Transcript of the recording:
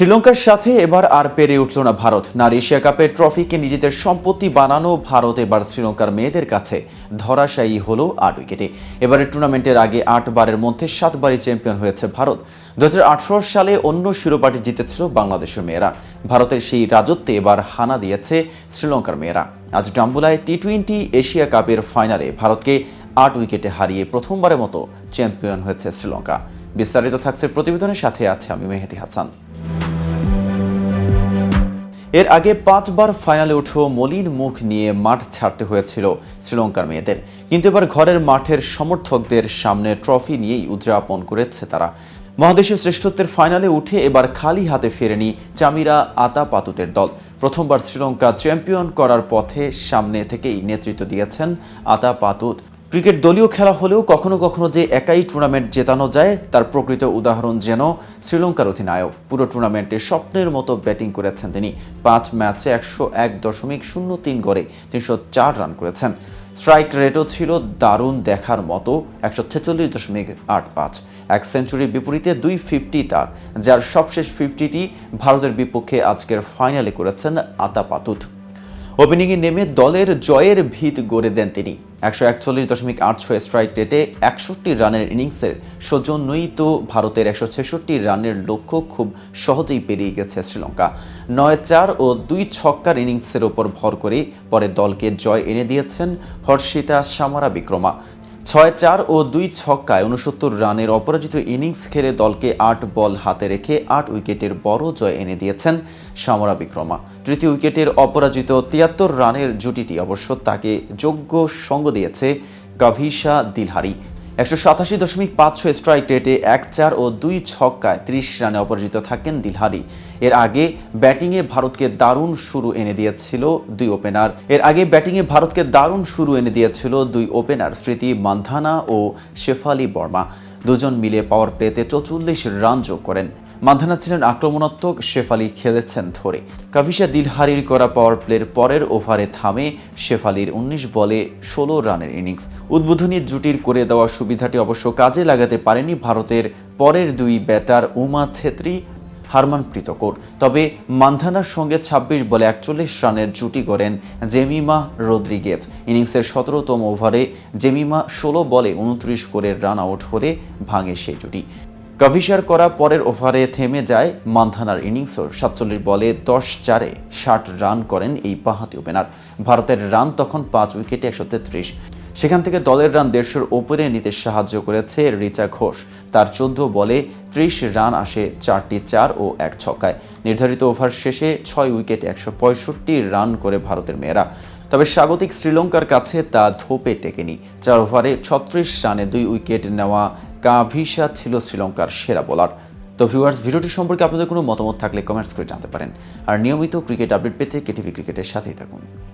শ্রীলঙ্কার সাথে এবার আর পেরে উঠল না ভারত। নারী এশিয়া কাপের ট্রফিকে নিজেদের সম্পত্তি বানানো ভারত এবার শ্রীলঙ্কার মেয়েদের কাছে ধরাশায়ী হলো ৮ উইকেটে। এবারের টুর্নামেন্টের আগে ৮ বারের মধ্যে ৭ বারই চ্যাম্পিয়ন হয়েছে ভারত। ২০১৮ সালে অন্য শিরোপাটি জিতেছিল বাংলাদেশের মেয়েরা। ভারতের সেই রাজত্বে এবার হানা দিয়েছে শ্রীলঙ্কার মেয়েরা। আজ ডাম্বুলায় টি-20 এশিয়া কাপের ফাইনালে ভারতকে ৮ উইকেটে হারিয়ে প্রথমবারের মতো চ্যাম্পিয়ন হয়েছে শ্রীলঙ্কা। বিস্তারিত থাকছে প্রতিবেদনের সাথে আছে আমি মেহেদী হাসান। এর আগে ৫ বার ফাইনালে উঠেও মলিন মুখ নিয়ে মাঠ ছাড়তে হয়েছিল শ্রীলঙ্কার মেয়েদের, কিন্তু এবার ঘরের মাঠের সমর্থকদের সামনে ট্রফি নিয়েই উদযাপন করেছে তারা। মহাদেশীয় শ্রেষ্ঠত্বের ফাইনালে উঠে এবার খালি হাতে ফেরেনি চামিরা আতাপাতুতের দল। প্রথমবার শ্রীলঙ্কা চ্যাম্পিয়ন করার পথে সামনে থেকেই নেতৃত্ব দিয়েছেন আতাপাতুত। ক্রিকেট দলীয় খেলা হলেও কখনো কখনো যে একাই টুর্নামেন্ট জেতানো যায় তার প্রকৃত উদাহরণ যেন শ্রীলঙ্কার অধিনায়ক। পুরো টুর্নামেন্টে স্বপ্নের মতো ব্যাটিং করেছেন তিনি। ৫ ম্যাচে ১০১.০৩ গড়ে ৩০৪ রান করেছেন। স্ট্রাইক রেটও ছিল দারুণ দেখার মতো ১৪৬.৮৫। এক সেঞ্চুরির বিপরীতে ২ ফিফটি তার, যার সবশেষ 50টি ভারতের বিপক্ষে আজকের ফাইনালে করেছেন আতাপাতুত। ওপেনিংয়ে নেমে দলের জয়ের ভিত গড়ে দেন তিনি। ১৪১.৮৬ স্ট্রাইক রেটে ৬১ রানের ইনিংসের সৌজন্যই তো ভারতের ১৬৬ রানের লক্ষ্য খুব সহজেই পেরিয়ে গেছে শ্রীলঙ্কা। ৯-৪ ও ২ ছক্কার ইনিংসের ওপর ভর করে পরে দলকে জয় এনে দিয়েছেন হর্ষিতা সামারাবিক্রমা। ৬-৪ ও ২ ছক্কায় ৬৯ রানের অপরাজিত ইনিংস খেলে দলকে ৮ বল হাতে রেখে ৮ উইকেটের বড় জয় এনে দিয়েছেন সামারাবিক্রমা। তৃতীয় উইকেটের অপরাজিত ৭৩ রানের জুটিটি অবশ্য তাকে যোগ্য সঙ্গ দিয়েছে কাভিশা দিলহারি। ১৮৭.৫৬ স্ট্রাইক রেটে ১-৪ ও ২ ছক্কায় ৩০ রানে অপরাজিত থাকেন দিলহারি। এর আগে ব্যাটিংয়ে ভারতকে দারুণ শুরু এনে দিয়েছিল দুই ওপেনার স্মৃতি মান্ধানা ও শেফালি বর্মা। দুজন মিলে পাওয়ার প্লেতে ৪৪ রান যোগ করেন। মান্ধানা ছিলেন আক্রমণাত্মক, শেফালি খেলেছেন ধরে। কাভিশা দিলহারির করা পাওয়ার প্লের পরের ওভারে থামে শেফালির ১৯ বলে ১৬ রানের ইনিংস। উদ্বোধনী জুটির করে দেওয়া সুবিধাটি অবশ্য কাজে লাগাতে পারেনি ভারতের পরের দুই ব্যাটার উমা ছেত্রী, হারমানপ্রীত কৌর। তবে মান্ধানার সঙ্গে ২৬ বলে ৪১ রানের জুটি গড়েন জেমিমা রদ্রিগেজ। ইনিংসের ১৭তম ওভারে জেমিমা ১৬ বলে ২৯ করে রান আউট হলে ভাঙে সেই জুটি। কাভিশার করা পরের ওভারে থেমে যায় মান্ধানার ইনিংসও। ৪৭ বলে ১০-৪-এ ৬০ রান করেন এই বাঁহাতি ওপেনার। ভারতের রান তখন ৫ উইকেটে ১৩৩। সেখান থেকে দলের রান ১৫০-র ওপরে নিতে সাহায্য করেছে রিচা ঘোষ। তার ১৪ বলে ৩০ রান আসে ৪টি ৪ ও ১ ছক্কায়। নির্ধারিত ওভার শেষে ৬ উইকেটে ১৬৫ রান করে ভারতের মেয়েরা। তবে স্বাগতিক শ্রীলঙ্কার কাছে তা ধোপে টেকেনি। ৪ ওভারে ৩৬ রানে ২ উইকেট নেওয়া কাভিশা ছিল শ্রীলঙ্কার সেরা বোলার। তো ভিউয়ার্স, ভিডিওটি সম্পর্কে আপনাদের কোনো মতামত থাকলে কমেন্টস করে জানাতে পারেন। আর নিয়মিত ক্রিকেট আপডেট পেতে কেটিভি ক্রিকেটের সাথেই থাকুন।